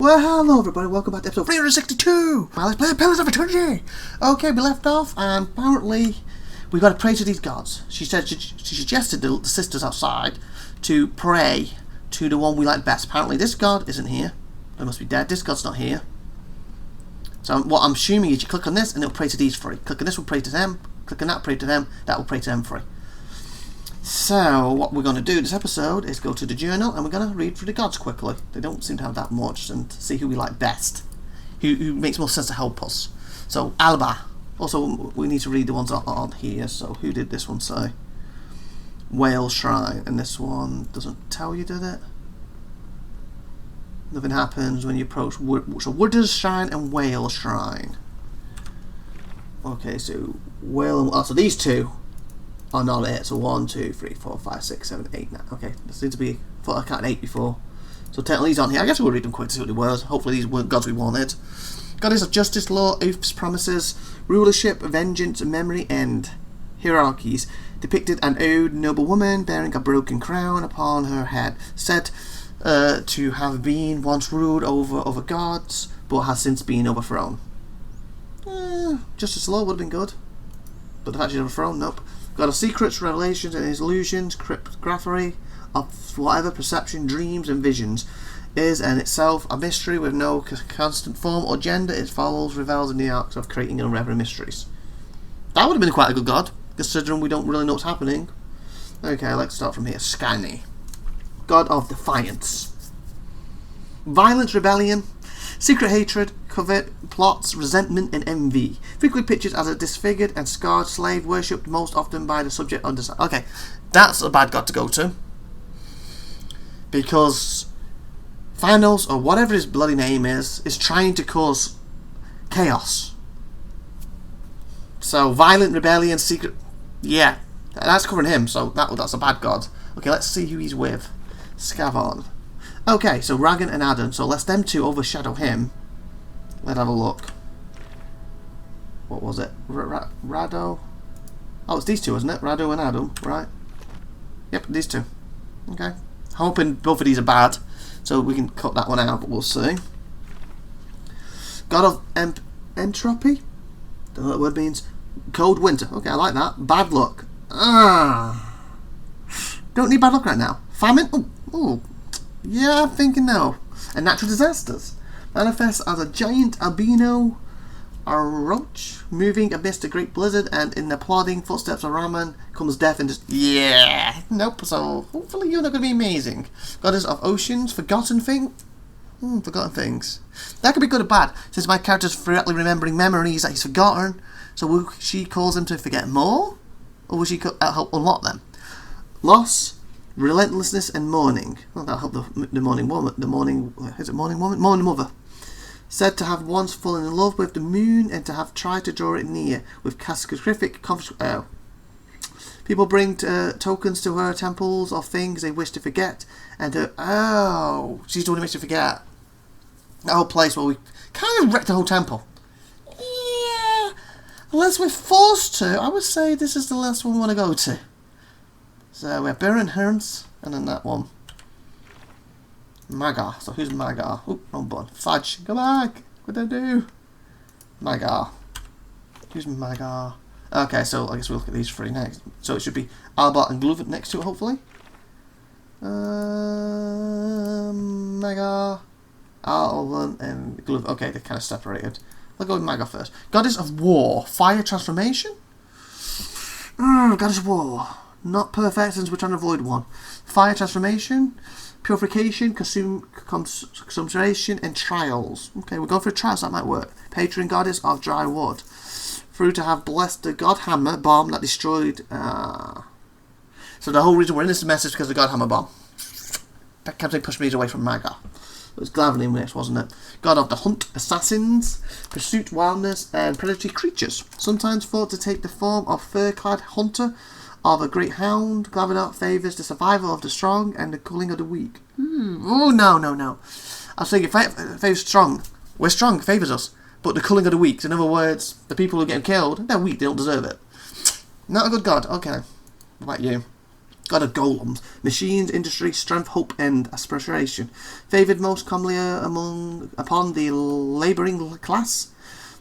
Well, hello everybody, welcome back to episode 362! Well, let's play Pillars of Eternity! Okay, we left off, and apparently we've got to pray to these gods. She said she suggested the sisters outside to pray to the one we like best. Apparently this god isn't here. They must be dead. This god's not here. So what I'm assuming is you click on this and it'll pray to these three. Click on this will pray to them. Click on that, pray to them. That will pray to them three. So, what we're going to do this episode is go to the journal and we're going to read through the gods quickly. They don't seem to have that much, and see who we like best. Who makes more sense to help us. So, Alba. Also, we need to read the ones on here. So, who did this one say? Whale Shrine. And this one doesn't tell you, did it? Nothing happens when you approach so Wooders Shrine and Whale Shrine. Okay, so Whale and... so these two are not it. So 1, 2, 3, 4, 5, 6, 7, 8, 9. Okay, there seems to be... I thought I counted 8 before. So technically these aren't here. I guess we'll read them quick to see what they were. Hopefully these weren't gods we wanted. Goddess of justice, law, oaths, promises, rulership, vengeance, memory, end. Hierarchies. Depicted an old noble woman bearing a broken crown upon her head. Said to have been once ruled over gods, but has since been overthrown. Justice law would have been good. But the fact she's overthrown, nope. God of secrets, revelations and illusions, cryptography of whatever perception, dreams and visions, is in itself a mystery with no constant form or gender. It follows, revels in the arts of creating unraveling mysteries. That would have been quite a good god, considering we don't really know what's happening. Okay, let's start from here. Skani. God of defiance. Violence, rebellion, secret hatred, covet, plots, resentment and envy. Frequently pictured as a disfigured and scarred slave, worshipped most often by the subject on the... Okay, that's a bad god to go to. Because Thanos, or whatever his bloody name is trying to cause chaos. So, violent, rebellion, secret... Yeah, that's covering him, so that's a bad god. Okay, let's see who he's with. Scavon. Okay, so Ragan and Adam, so lest them two overshadow him. Let's have a look. What was it? Rado? Oh, it's these two, isn't it? Rado and Adam, right? Yep, these two. Okay. Hoping both of these are bad, so we can cut that one out, but we'll see. God of Entropy? Don't know what that word means. Cold Winter. Okay, I like that. Bad luck. Don't need bad luck right now. Famine? Oh. Yeah, I'm thinking no. And natural disasters. Manifests as a giant albino roach moving amidst a great blizzard, and in the plodding footsteps of Raman comes death and just... Yeah! Nope, so hopefully you're not going to be amazing. Goddess of oceans, forgotten forgotten things. That could be good or bad, since my character's correctly remembering memories that he's forgotten. So will she cause him to forget more? Or will she help unlock them? Loss, relentlessness and mourning. Well, that'll help the mourning woman. Is it mourning woman? Mourning mother. Said to have once fallen in love with the moon and to have tried to draw it near with catastrophic people bring tokens to her temples of things they wish to forget, and she's the one who makes you forget. That whole place where we kind of wrecked the whole temple. Yeah, unless we're forced to, I would say this is the last one we want to go to. So we have Baron Herms, and then that one. Magar. So who's Magar? Oh, wrong button. Fudge. Go back. What did I do? Magar. Who's Magar? Okay, so I guess we'll look at these three next. So it should be Albert and Glover next to it, hopefully. Magar, Alban and Glover. Okay, they're kind of separated. We'll go with Magar first. Goddess of War. Fire transformation? Goddess of War. Not perfect since we're trying to avoid one. Fire transformation. Purification, consummation, and trials. Okay, we're going for trials, that might work. Patron goddess of dry wood. Through to have blessed the god hammer bomb that destroyed... So the whole reason we're in this mess is because of the god hammer bomb. That kept pushing me away from Magar. It was Glavin this, wasn't it? God of the hunt, assassins, pursuit, wildness, and predatory creatures. Sometimes thought to take the form of fur-clad hunter of a great hound. Glavenot favours the survival of the strong and the culling of the weak. Oh, no. I was thinking, favours strong. We're strong, favours us. But the culling of the weak. In other words, the people who get killed, they're weak, they don't deserve it. Not a good god. Okay. What about you? God of golems, machines, industry, strength, hope, and aspiration. Favoured most commonly upon the labouring class.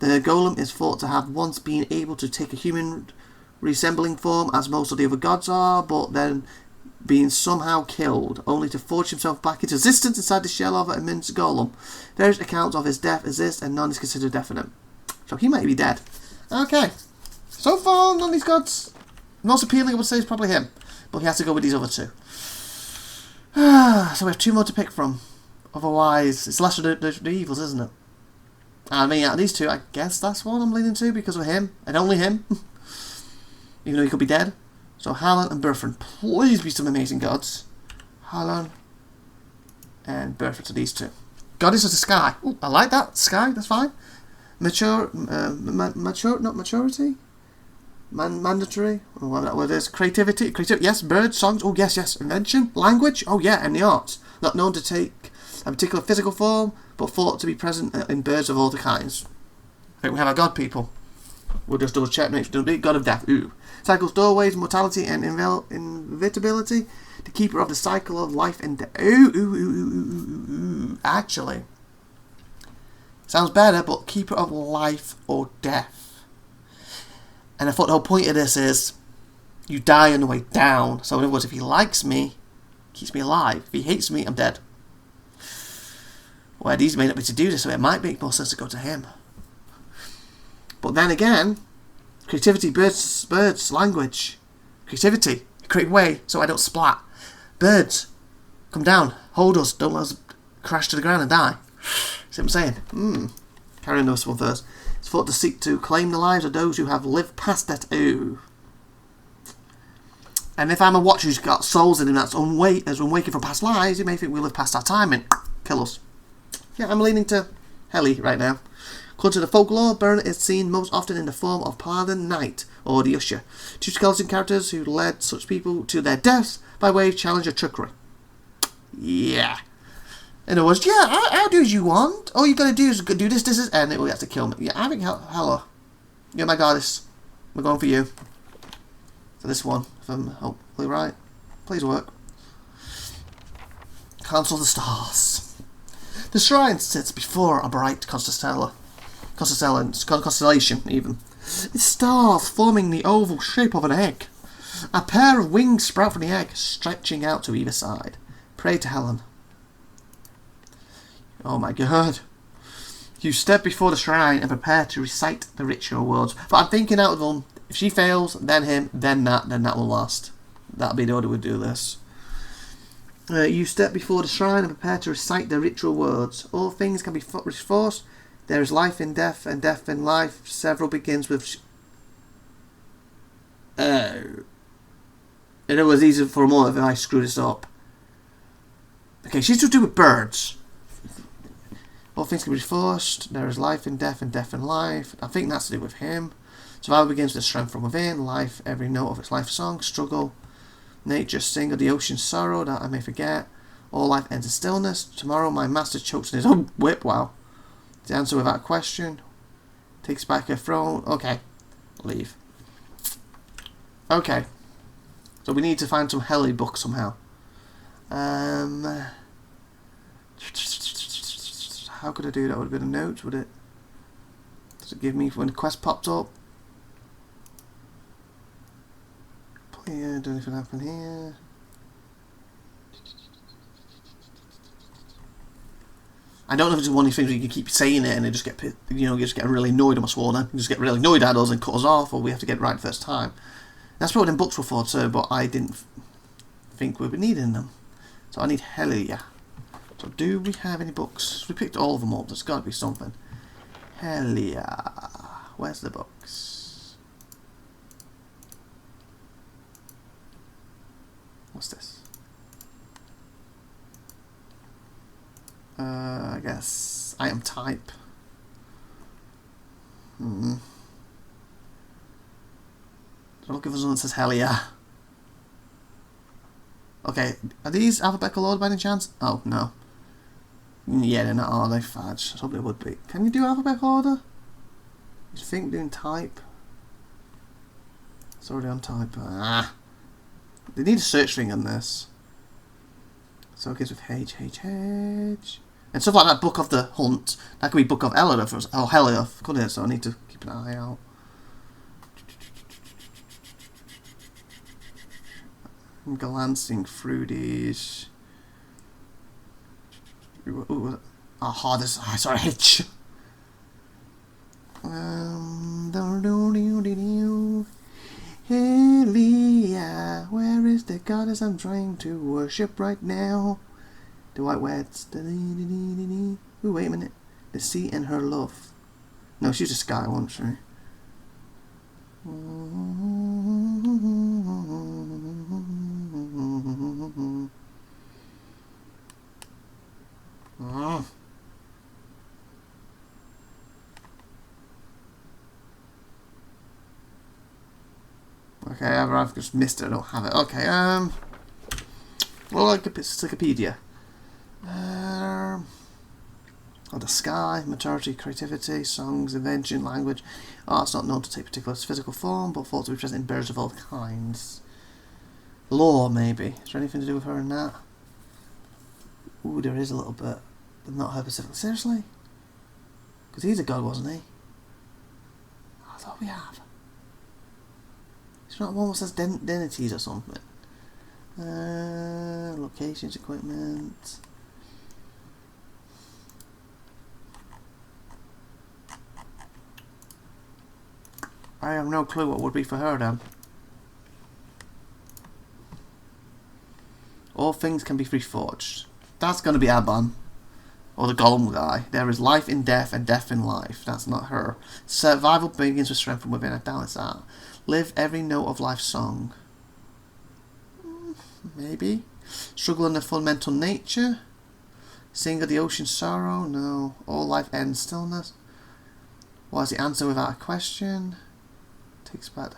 The golem is thought to have once been able to take a human resembling form, as most of the other gods are, but then being somehow killed, only to forge himself back into existence inside the shell of an immense golem. Various accounts of his death exist, and none is considered definite. So he might be dead. Okay. So far, none of these gods. Most appealing, I would say, is probably him. But he has to go with these other two. So we have two more to pick from. Otherwise, it's lesser the evils, isn't it? I mean, out of these two, I guess that's one I'm leaning to because of him. And only him. Even though he could be dead. So Harlan and Berthrand. Please be some amazing gods. Harlan and Berthrand to these two. Goddess of the sky. Ooh, I like that. Sky, that's fine. Mature, not maturity? Mandatory, or whatever that word is. Creativity, yes. Birds, songs, oh yes. Invention, language, oh yeah, and the arts. Not known to take a particular physical form, but thought to be present in birds of all the kinds. I think we have our god people. We'll just double check, make sure god of death, ooh. Cycles doorways, mortality and inevitability. The keeper of the cycle of life and death. Ooh. Actually, sounds better, but keeper of life or death. And I thought the whole point of this is you die on the way down. So in other words, if he likes me, keeps me alive. If he hates me, I'm dead. Well, these may not be to do this, so it might make more sense to go to him. But then again, creativity, birds, language. Creativity, create way so I don't splat. Birds, come down, hold us, don't let us crash to the ground and die. See what I'm saying? Carry on this one first. It's thought to seek to claim the lives of those who have lived past that. Ooh. And if I'm a watcher who's got souls in him that's unwaking from past lives, you may think we live past our time and kill us. Yeah, I'm leaning to Heli right now. According to the folklore, Burn is seen most often in the form of Paladin Knight or the Usher, two skeleton characters who led such people to their deaths by way of challenge or trickery. Yeah. In other words, yeah, I'll do as you want. All you gotta do is do this, and it will have to kill me. Yeah, I think, hello. You're my goddess. We're going for you. For this one, if I'm hopefully right. Please work. Council of the Stars. The shrine sits before a bright constellation, even. Its stars forming the oval shape of an egg. A pair of wings sprout from the egg, stretching out to either side. Pray to Helen. Oh my god. You step before the shrine and prepare to recite the ritual words. But I'm thinking out of them, if she fails, then him, then that will last. That'll be the order we do this. You step before the shrine and prepare to recite the ritual words. All things can be forced. There is life in death, and death in life. Several begins with... It was easy for a moment if I screw this up. Okay, she's to do with birds. All things can be forced. There is life in death and death in life. I think that's to do with him. Survival begins with strength from within. Life, every note of its life song. Struggle. Nature, sing of the ocean's sorrow that I may forget. All life ends in stillness. Tomorrow my master chokes in his own whip. Wow. The answer without question. Takes back her throne. Okay. Leave. Okay. So we need to find some Heli books somehow. How could I do that? Would it be a note? Would it? Does it give me when the quest popped up? Yeah, don't know if it happened here. I don't know if it's one of these things where you can keep saying it and it just get really annoyed at my sworn. Just get really annoyed at us and cut us off, or we have to get it right the first time. That's what them books were for too, but I didn't think we were needing them. So I need Helia. So do we have any books? We picked all of them up. There's got to be something. Helia. Where's the books? What's this? I guess item type. Don't look if there's one that says Helia. Okay, are these alphabetical order by any chance? Oh, no. Yeah, they're not, are they? Fudge. I hope they would be. Can you do alphabetical order? You think doing type? It's already on type. They need a search thing on this. So it gives with H. And stuff like that, Book of the Hunt. That could be Book of Elioth or Helioth, couldn't it? So I need to keep an eye out. I'm glancing through these. Ooh, this. Sorry, H. Helia, where is the goddess I'm trying to worship right now? The white words. Ooh, wait a minute. The sea and her love. No, she's a sky, wasn't she? Okay, I've just missed it. I don't have it. Okay, well, like it's Wikipedia. The sky, maturity, creativity, songs, invention, language. Art's not known to take particular physical form, but thought to be present in birds of all kinds. Law, maybe. Is there anything to do with her in that? Ooh, there is a little bit, but not her specifically. Seriously? Because he's a god, wasn't he? I thought we have. It's not one that says deities or something. Locations, equipment. I have no clue what would be for her then. All things can be reforged. That's going to be Aban. Or the Golem guy. There is life in death and death in life. That's not her. Survival begins with strength from within. I doubt it's that. Live every note of life's song. Maybe. Struggle in the fundamental nature. Sing of the ocean's sorrow. No. All life ends stillness. What is the answer without a question? Takes back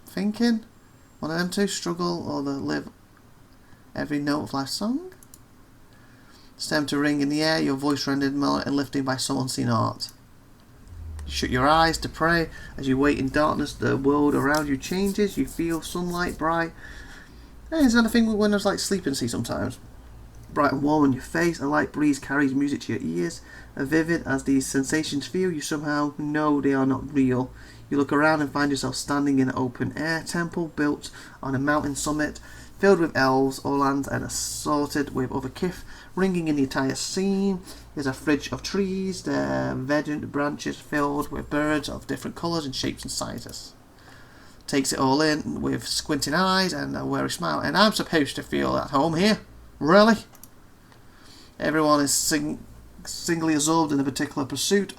thinking. One of them two. Struggle or the live every note of life's song. Stem to ring in the air, your voice rendered melodic and lifting by some unseen art. You shut your eyes to pray. As you wait in darkness, the world around you changes. You feel sunlight bright. Hey, is that a thing when I was like sleep and see sometimes? Bright and warm on your face, a light breeze carries music to your ears. As vivid as these sensations feel, you somehow know they are not real. You look around and find yourself standing in an open air temple built on a mountain summit, filled with elves, Orlands, and assorted with other kith, ringing in the entire scene. There's a fridge of trees, their verdant branches filled with birds of different colours and shapes and sizes. Takes it all in with squinting eyes and a weary smile. And I'm supposed to feel at home here? Really? Everyone is singly absorbed in a particular pursuit.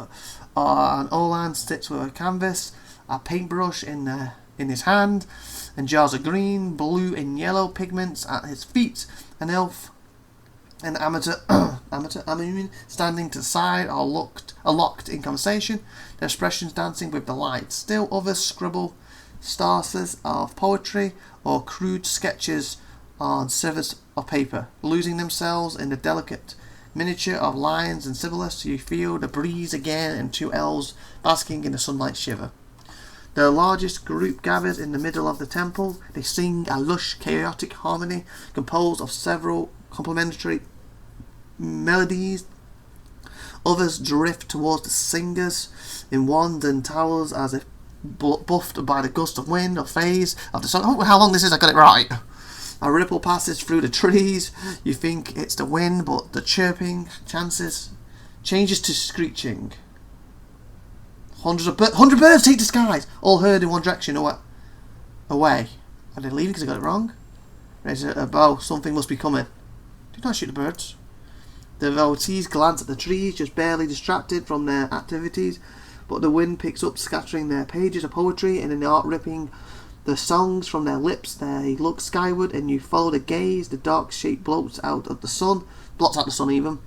An Orland sits with a canvas, a paintbrush in his hand, and jars of green, blue and yellow pigments at his feet. An elf and amateur standing to the side are locked in conversation, their expressions dancing with delight. Still others scribble stanzas of poetry or crude sketches on slivers of paper, losing themselves in the delicate miniature of lions and sibyls. You feel the breeze again and two elves basking in the sunlight shiver. The largest group gathers in the middle of the temple. They sing a lush, chaotic harmony composed of several complementary melodies. Others drift towards the singers in wands and towels as if buffed by the gust of wind or phase of the sun. Oh, how long this is, I got it right. A ripple passes through the trees. You think it's the wind, but the chirping changes to screeching. 100 birds take the skies, all heard in one direction away. Are they leaving because I got it wrong? Raise a bow, something must be coming. Do not shoot the birds. The devotees glance at the trees, just barely distracted from their activities, but the wind picks up, scattering their pages of poetry, and in the art ripping the songs from their lips. They look skyward, and you follow the gaze. The dark shape blots out the sun even.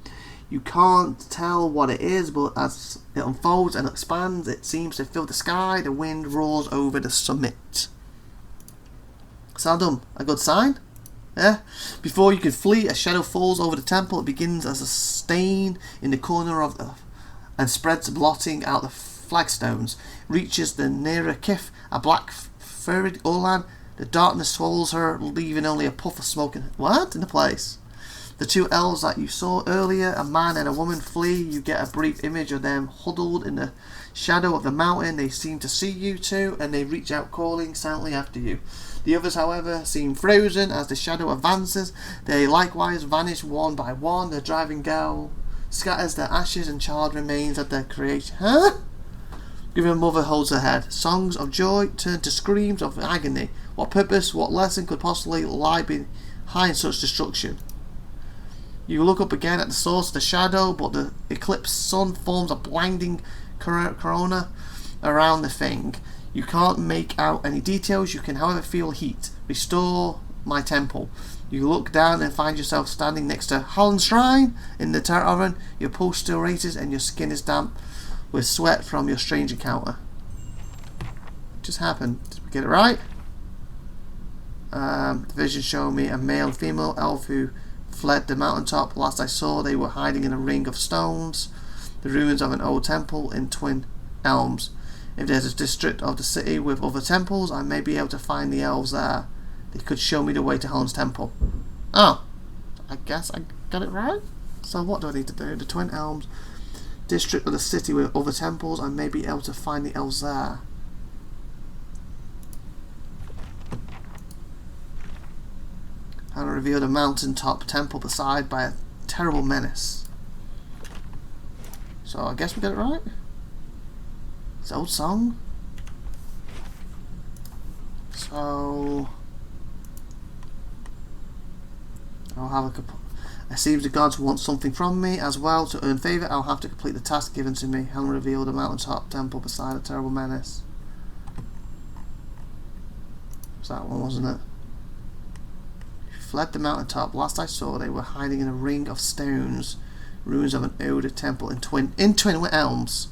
You can't tell what it is, but as it unfolds and expands, it seems to fill the sky. The wind roars over the summit. Saddam, a good sign? Yeah? Before you can flee, a shadow falls over the temple. It begins as a stain in the corner and spreads, blotting out the flagstones. Reaches the nearer kith, a black furred Orlan The darkness swallows her, leaving only a puff of smoke in the place. The two elves that you saw earlier, a man and a woman, flee. You get a brief image of them huddled in the shadow of the mountain. They seem to see you two, and they reach out calling silently after you. The others, however, seem frozen as the shadow advances. They likewise vanish one by one. The driving girl scatters their ashes and charred remains at their creation. Huh? Grieving mother holds her head. Songs of joy turn to screams of agony. What purpose, what lesson could possibly lie behind such destruction? You look up again at the source of the shadow, but the eclipsed sun forms a blinding corona around the thing. You can't make out any details. You can, however, feel heat. Restore my temple. You look down and find yourself standing next to Holland's shrine in the turret oven. Your pulse still races and your skin is damp with sweat from your strange encounter. What just happened? Did we get it right? The vision showed me a male and female elf who fled the mountaintop. Last I saw, they were hiding in a ring of stones, the ruins of an old temple in Twin Elms. If there's a district of the city with other temples, I may be able to find the elves there. They could show me the way to Holland's temple. Oh, I guess I got it right. So what do I need to do? The Twin Elms district of the city with other temples, I may be able to find the elves there. And revealed a mountaintop temple beside by a terrible menace. So I guess we got it right. It's an old song. So I'll have it seems the gods want something from me as well. To earn favour, I'll have to complete the task given to me. Helen revealed a mountaintop temple beside a terrible menace. It was that one, wasn't it? Fled the mountaintop. Last I saw, they were hiding in a ring of stones, ruins of an older temple in Twin Elms.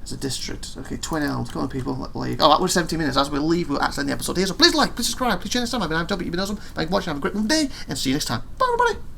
As a district. Okay, Twin Elms. Come on, people. Oh, we're 17 minutes. As we leave, we'll actually end the episode here. So please like, please subscribe, please share next time. I've been IVATOPIA. You've been awesome. Thank you for watching. Have a great day, and see you next time. Bye, everybody.